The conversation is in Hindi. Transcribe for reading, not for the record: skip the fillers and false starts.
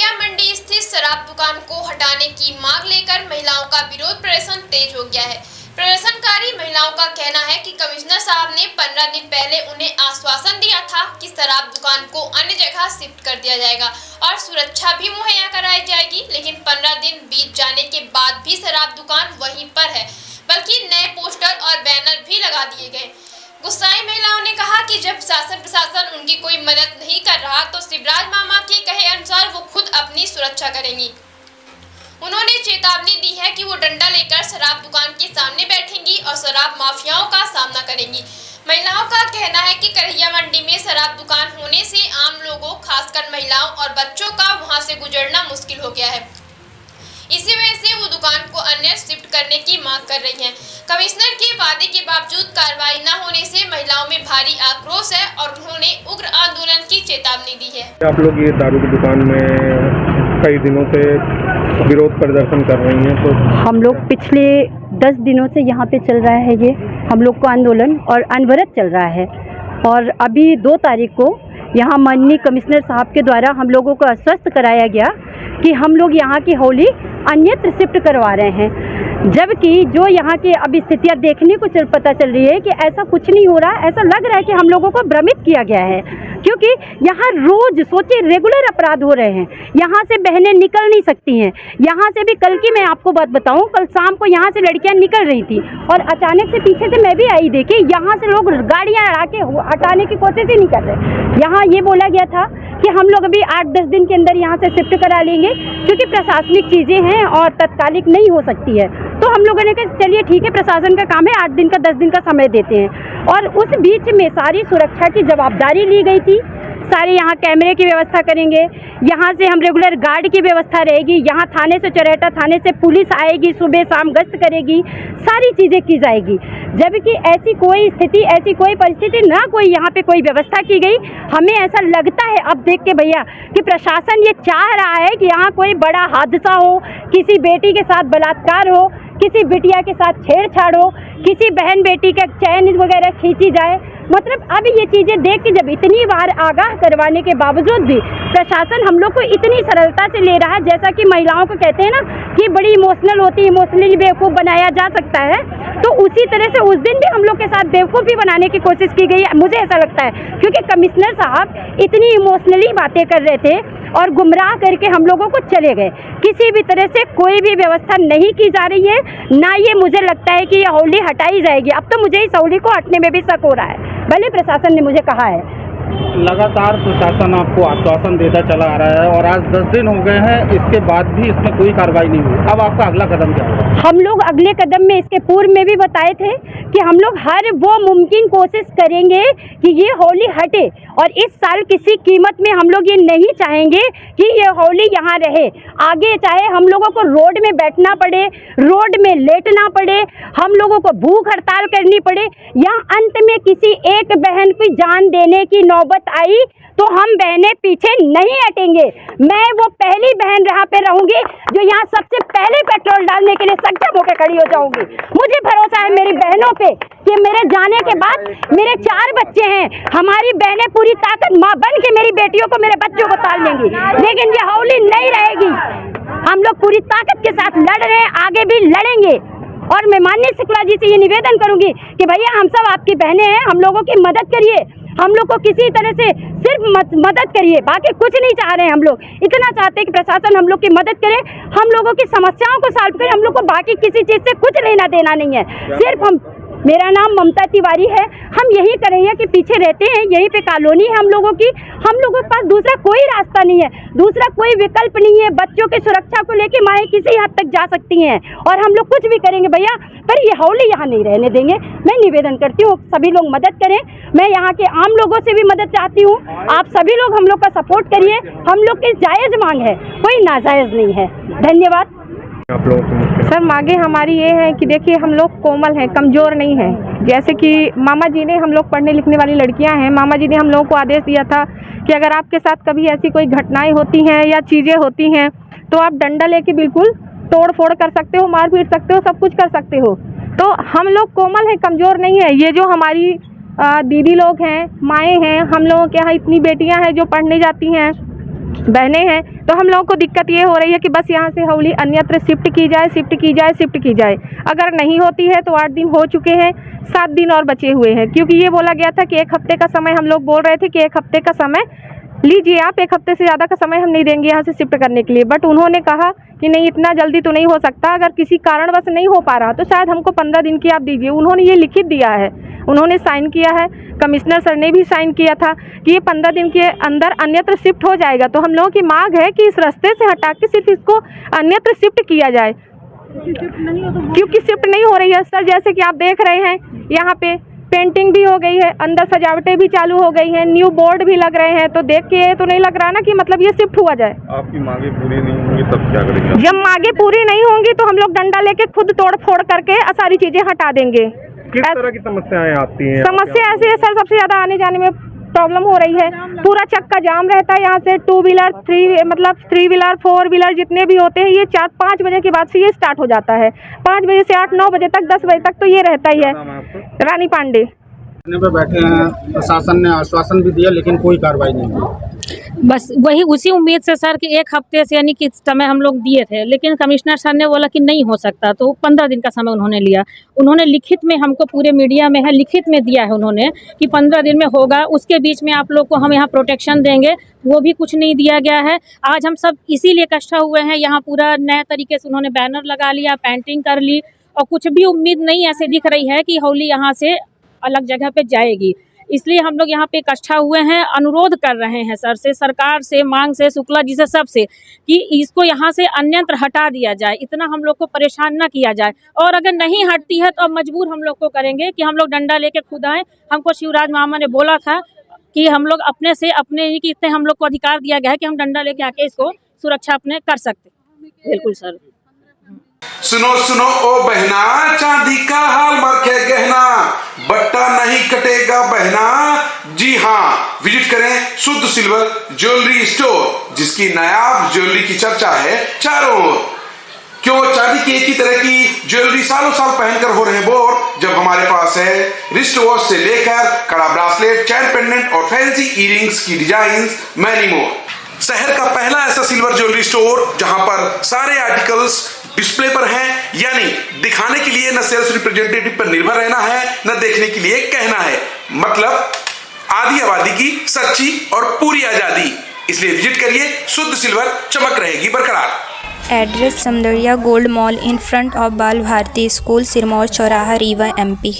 करहिया मंडी स्थित शराब दुकान को हटाने की मांग लेकर महिलाओं का विरोध प्रदर्शन तेज हो गया है। प्रदर्शनकारी महिलाओं का कहना है कि कमिश्नर साहब ने 15 दिन पहले उन्हें आश्वासन दिया था कि शराब दुकान को अन्य जगह शिफ्ट कर दिया जाएगा और सुरक्षा भी मुहैया कराई जाएगी, लेकिन 15 दिन बीत जाने के बाद भी शराब दुकान वहीं पर है, बल्कि नए पोस्टर और बैनर भी लगा दिए गए। गुस्साई महिलाओं ने कहा कि जब शासन प्रशासन उनकी कोई मदद नहीं कर रहा तो शिवराज मामा के कहे अनुसार वो खुद अपनी सुरक्षा करेंगी। उन्होंने चेतावनी दी है कि वो डंडा लेकर शराब दुकान के सामने बैठेंगी और शराब माफियाओं का सामना करेंगी। महिलाओं का कहना है कि करहिया मंडी में शराब दुकान होने से आम लोगों, खासकर महिलाओं और बच्चों का वहां से गुजरना मुश्किल हो गया है। इसी वजह से वो दुकान को अन्य शिफ्ट करने की मांग कर रही हैं। कमिश्नर के वादे के बावजूद कार्रवाई न होने से महिलाओं में भारी आक्रोश है और उन्होंने उग्र आंदोलन की चेतावनी दी है। आप लोग ये दारू की दुकान में कई दिनों से विरोध प्रदर्शन कर रही हैं, तो हम लोग पिछले 10 दिनों से यहाँ पे चल रहा है ये हम लोग को आंदोलन और अनवरत चल रहा है। और अभी 2 तारीख को यहाँ माननीय कमिश्नर साहब के द्वारा हम लोगों को आश्वस्त कराया गया कि हम लोग यहाँ की होली अन्यत्र शिफ्ट करवा रहे हैं, जबकि जो यहाँ की अब स्थितियाँ देखने को पता चल रही है कि ऐसा कुछ नहीं हो रहा। ऐसा लग रहा है कि हम लोगों को भ्रमित किया गया है, क्योंकि यहाँ रोज सोचिए रेगुलर अपराध हो रहे हैं। यहाँ से बहनें निकल नहीं सकती हैं। यहाँ से भी कल की मैं आपको बात बताऊँ, कल शाम को यहाँ से लड़कियाँ निकल रही थी और अचानक से पीछे से मैं भी आई, देखी यहाँ से लोग गाड़ियाँ आके हटाने की कोशिश ही नहीं कर रहे। यहाँ ये बोला गया था कि हम लोग अभी 8-10 दिन के अंदर यहाँ से शिफ्ट करा लेंगे, क्योंकि प्रशासनिक चीज़ें हैं और तत्कालिक नहीं हो सकती है। तो हम लोगों ने कहा चलिए ठीक है, प्रशासन का काम है, 8 दिन का 10 दिन का समय देते हैं। और उस बीच में सारी सुरक्षा की जवाबदारी ली गई थी। सारे यहाँ कैमरे की व्यवस्था करेंगे, यहाँ से हम रेगुलर गार्ड की व्यवस्था रहेगी, यहाँ थाने से चौराहा थाने से पुलिस आएगी, सुबह शाम गश्त करेगी, सारी चीज़ें की जाएगी। जबकि ऐसी कोई स्थिति, ऐसी कोई परिस्थिति ना कोई यहाँ पे कोई व्यवस्था की गई। हमें ऐसा लगता है अब देख के भैया कि प्रशासन ये चाह रहा है कि यहाँ कोई बड़ा हादसा हो, किसी बेटी के साथ बलात्कार हो, किसी बिटिया के साथ छेड़छाड़ हो, किसी बहन बेटी का चैन वगैरह खींची जाए। मतलब अब ये चीज़ें देख के जब इतनी बार आगाह करवाने के बावजूद भी प्रशासन हम लोग को इतनी सरलता से ले रहा है, जैसा कि महिलाओं को कहते हैं ना कि बड़ी इमोशनल होती है, इमोशनली बेवकूफ़ बनाया जा सकता है, तो उसी तरह से उस दिन भी हम लोग के साथ बेवकूफ़ी बनाने की कोशिश की गई है, मुझे ऐसा लगता है। क्योंकि कमिश्नर साहब इतनी इमोशनली बातें कर रहे थे और गुमराह करके हम लोगों को चले गए। किसी भी तरह से कोई भी व्यवस्था नहीं की जा रही है, ना ये मुझे लगता है कि ये होली हटाई जाएगी। अब तो मुझे इस होली को हटने में भी शक हो रहा है, भले प्रशासन ने मुझे कहा है। लगातार प्रशासन आपको आश्वासन देता चला आ रहा है और आज 10 दिन हो गए हैं, इसके बाद भी इसमें कोई कार्रवाई नहीं हुई। अब आपका अगला कदम क्या होगा? हम लोग अगले कदम में इसके पूर्व में भी बताए थे कि हम लोग हर वो मुमकिन कोशिश करेंगे कि ये होली हटे, और इस साल किसी कीमत में हम लोग ये नहीं चाहेंगे कि ये होली यहाँ रहे। आगे चाहे हम लोगों को रोड में बैठना पड़े, रोड में लेटना पड़े, हम लोगों को भूख हड़ताल करनी पड़े, या अंत में किसी एक बहन की जान देने की नौबत आई तो हम बहनें पीछे नहीं हटेंगे। मैं वो पहली बहन यहाँ पे रहूंगी जो यहाँ सबसे पहले पेट्रोल डालने के लिए सक्षम होकर खड़ी हो जाऊंगी। मुझे भरोसा है मेरी बहनों पे कि मेरे जाने के बाद मेरे 4 बच्चे हैं, हमारी बहनें पूरी ताकत माँ बन के मेरी बेटियों को, मेरे बच्चों को पाल लेंगी। लेकिन ये होली नहीं रहेगी। हम लोग पूरी ताकत के साथ लड़ रहे हैं, आगे भी लड़ेंगे। और मैं माननीय शुक्ला जी से ये निवेदन करूंगी कि भैया हम सब आपकी बहनें हैं, हम लोगों की मदद करिए, हम लोग को किसी तरह से सिर्फ मदद करिए, बाकी कुछ नहीं चाह रहे हैं। हम लोग इतना चाहते हैं कि प्रशासन हम लोग की मदद करे, हम लोगों की समस्याओं को सॉल्व करे। हम लोग को बाकी किसी चीज़ से कुछ लेना देना नहीं है। सिर्फ हम, मेरा नाम ममता तिवारी है, हम यही करैया के पीछे रहते हैं, यहीं पे कॉलोनी है हम लोगों की। हम लोगों के पास दूसरा कोई रास्ता नहीं है, दूसरा कोई विकल्प नहीं है। बच्चों की सुरक्षा को लेके माएँ किसी हद तक जा सकती हैं और हम लोग कुछ भी करेंगे भैया, पर ये होली यहाँ नहीं रहने देंगे। मैं निवेदन करती हूँ सभी लोग मदद करें। मैं यहाँ के आम लोगों से भी मदद चाहती हूँ, आप सभी लोग हम लोग का सपोर्ट करिए। हम लोग की जायज़ मांग है, कोई नाजायज़ नहीं है। धन्यवाद। आप लोगों को सर मांगे हमारी ये है कि देखिए हम लोग कोमल हैं, कमज़ोर नहीं हैं। जैसे कि मामा जी ने, हम लोग पढ़ने लिखने वाली लड़कियां हैं, मामा जी ने हम लोगों को आदेश दिया था कि अगर आपके साथ कभी ऐसी कोई घटनाएं होती हैं या चीज़ें होती हैं तो आप डंडा लेके बिल्कुल तोड़ फोड़ कर सकते हो, मार पीट सकते हो, सब कुछ कर सकते हो। तो हम लोग कोमल हैं, कमज़ोर नहीं है। ये जो हमारी दीदी लोग हैं, माएँ हैं, हम लोगों के यहाँ इतनी बेटियाँ हैं जो पढ़ने जाती हैं, बहनें हैं, तो हम लोगों को दिक्कत ये हो रही है कि बस यहाँ से हौली अन्यत्र शिफ्ट की जाए। अगर नहीं होती है तो 8 दिन हो चुके हैं, 7 दिन और बचे हुए हैं, क्योंकि ये बोला गया था कि 1 हफ्ते का समय, हम लोग बोल रहे थे कि 1 हफ्ते का समय लीजिए आप, 1 हफ्ते से ज़्यादा का समय हम नहीं देंगे यहाँ से शिफ्ट करने के लिए। बट उन्होंने कहा कि नहीं, इतना जल्दी तो नहीं हो सकता, अगर किसी कारणवश नहीं हो पा रहा तो शायद हमको 15 दिन की आप दीजिए। उन्होंने ये लिखित दिया है, उन्होंने साइन किया है, कमिश्नर सर ने भी साइन किया था कि ये 15 दिन के अंदर अन्यत्र शिफ्ट हो जाएगा। तो हम लोगों की मांग है कि इस रास्ते से हटा के सिर्फ इसको अन्यत्र शिफ्ट किया जाए, क्योंकि शिफ्ट नहीं हो रही है सर। जैसे कि आप देख रहे हैं यहाँ पे पेंटिंग भी हो गई है, अंदर सजावटें भी चालू हो गई हैं, न्यू बोर्ड भी लग रहे हैं, तो देख के तो नहीं लग रहा ना कि मतलब ये शिफ्ट हुआ जाए। आपकी मांगे पूरी नहीं होंगी तब क्या करेंगे? जब मांगे पूरी नहीं होंगी तो हम लोग डंडा लेके खुद तोड़ फोड़ करके सारी चीजें हटा देंगे। किस तरह की समस्याएं आती हैं? समस्या ऐसी है सर, सबसे ज्यादा आने जाने में प्रॉब्लम हो रही है। पूरा चक्का जाम रहता है यहाँ से। 2 व्हीलर 3 व्हीलर 4 व्हीलर जितने भी होते हैं, ये 4-5 बजे के बाद से ये स्टार्ट हो जाता है। 5 बजे से 8-9 बजे तक, 10 बजे तक तो ये रहता ही है। रानी पांडे पे बैठे हैं, प्रशासन ने आश्वासन भी दिया लेकिन कोई कार्रवाई नहीं हुई। बस वही उसी उम्मीद से सर कि 1 हफ्ते से यानी कि समय हम लोग दिए थे, लेकिन कमिश्नर सर ने बोला कि नहीं हो सकता, तो 15 दिन का समय उन्होंने लिया। उन्होंने लिखित में हमको, पूरे मीडिया में है, लिखित में दिया है उन्होंने कि 15 दिन में होगा, उसके बीच में आप लोग को हम यहाँ प्रोटेक्शन देंगे, वो भी कुछ नहीं दिया गया है। आज हम सब इसीलिए इकट्ठा हुए हैं यहाँ। पूरा नए तरीके से उन्होंने बैनर लगा लिया, पेंटिंग कर ली, और कुछ भी उम्मीद नहीं ऐसे दिख रही है कि हौली यहाँ से अलग जगह पे जाएगी। इसलिए हम लोग यहाँ पे इकट्ठा हुए हैं, अनुरोध कर रहे हैं सर से, सरकार से, मांग से, शुक्ला जी से, सबसे, कि इसको यहाँ से अन्यत्र हटा दिया जाए, इतना हम लोग को परेशान ना किया जाए। और अगर नहीं हटती है तो अब मजबूर हम लोग को करेंगे कि हम लोग डंडा लेके खुद आए। हमको शिवराज मामा ने बोला था कि हम लोग अपने से, अपने ही कि इतने हम लोग को अधिकार दिया गया है कि हम डंडा लेके आके इसको सुरक्षा अपने कर सकते। बिल्कुल सर। सुनो सुनो ओ बहना, चांदी का हॉलमार्क है गहना, बट्टा नहीं कटेगा बहना। जी हाँ, विजिट करें शुद्ध सिल्वर ज्वेलरी स्टोर, जिसकी नायाब ज्वेलरी की चर्चा है चारों ओर। क्यों, चांदी की एक ही तरह की ज्वेलरी सालों साल पहनकर हो रहे बोर, जब हमारे पास है रिस्ट वॉच से लेकर कड़ा ब्रासलेट, चैन पेंडेंट और फैंसी इयरिंग्स की डिजाइन, मैनी मोर। शहर का पहला ऐसा सिल्वर ज्वेलरी स्टोर जहां पर सारे आर्टिकल्स डिस्प्ले पर हैं, यानी दिखाने के लिए न सेल्स रिप्रेजेंटेटिव पर निर्भर रहना है, न देखने के लिए कहना है। मतलब आधी आबादी की सच्ची और पूरी आजादी। इसलिए विजिट करिए, शुद्ध सिल्वर चमक रहेगी बरकरार। Address Samdariya gold mall in front of बाल भारती स्कूल, सिरमौर चौराहा, रीवा, MP।